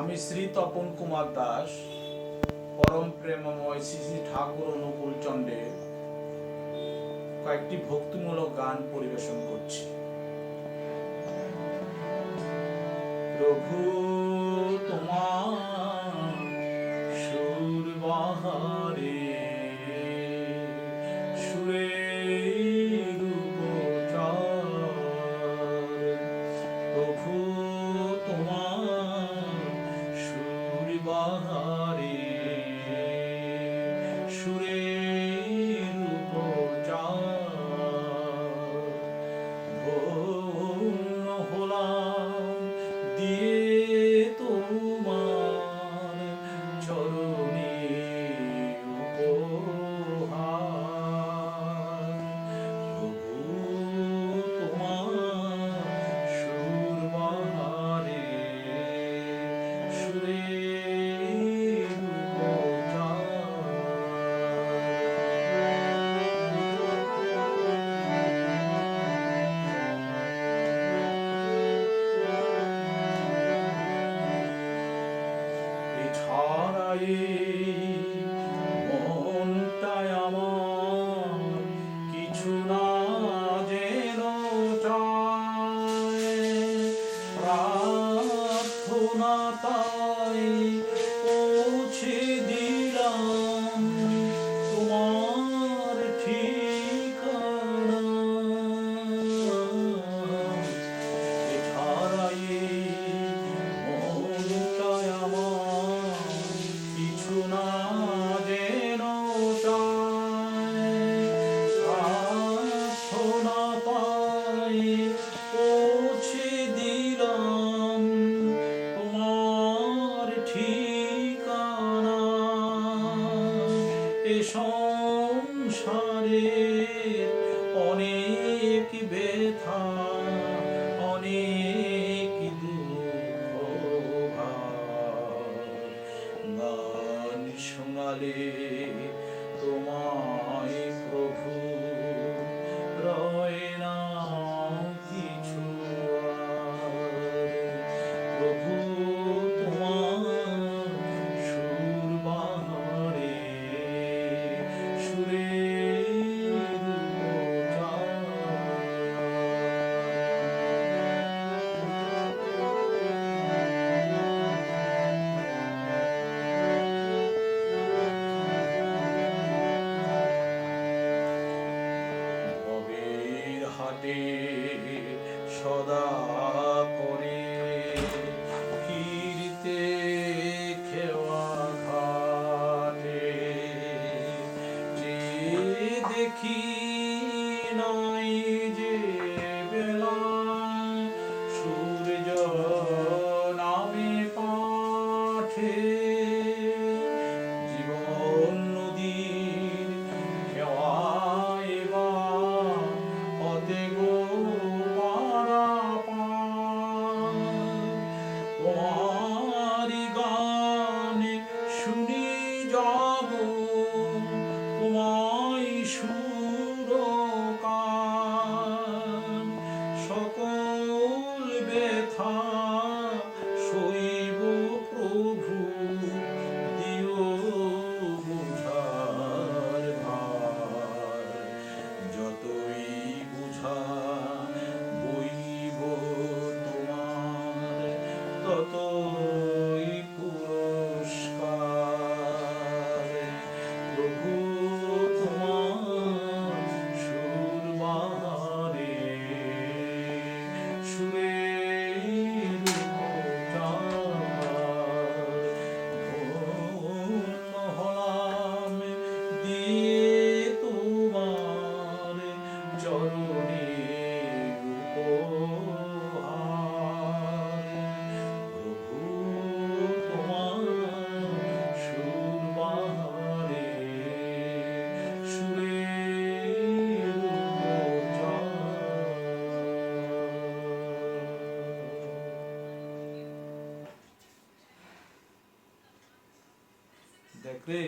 আমি শ্রী তপন কুমার দাস পরম প্রেমময় শ্রী শ্রী ঠাকুর অনুকূল চন্দ্রের কয়েকটি ভক্তিমূলক গান পরিবেশন করছি। প্রভু তোমার সুর বাহারে সুরের উপচার, প্রভু তোমার সুর বাহারে সুরের উপচার, ধন্য হলাম দিয়ে তোমার চরণে উপহার। প্রভু তোমার সুর বাহারে সুরের উপচার। এছাড়াই মনটায় আমার কিছু না যেন চায়, প্রার্থনা তাই পৌঁছে দিলাম তোমার ঠিকানা। এছাড়াই মনটায় আমার কিছু না যেন চায়, প্রার্থনা তাই পৌঁছে দিলাম তোমার ঠিকানা। এ সংসারে অনেক ব্যথা, অনেক দুঃখ ভার, গান শোনালে তোমায় প্রভু রয় না কিছু আর। প্রভু তোমার সুর বাহারে সুরের উপচার। ভবের হাটে সদা করে ফিরতে খেওয়া ঘাটে, যে দেখি নাই যে বেলা সূর্য নামে পাঠে, জীবন নদীর খেওয়ায় বা পথে গো পারাপার। তোমারি গানে শুনি যাব তোমায় সুরকার, সকল ব্যথা সইব প্রভু দিও বুঝার ভার। যতই বুঝা বইব তোমার ততই পুরস্কার। প্রভু তোমার সুর বাহারে সুরের উপচার, ধন্য হলাম দিয়ে তোমার চরণে উপহার। প্রভু তোমার সুর বাহারে সুরের উপচার। দেখ রে।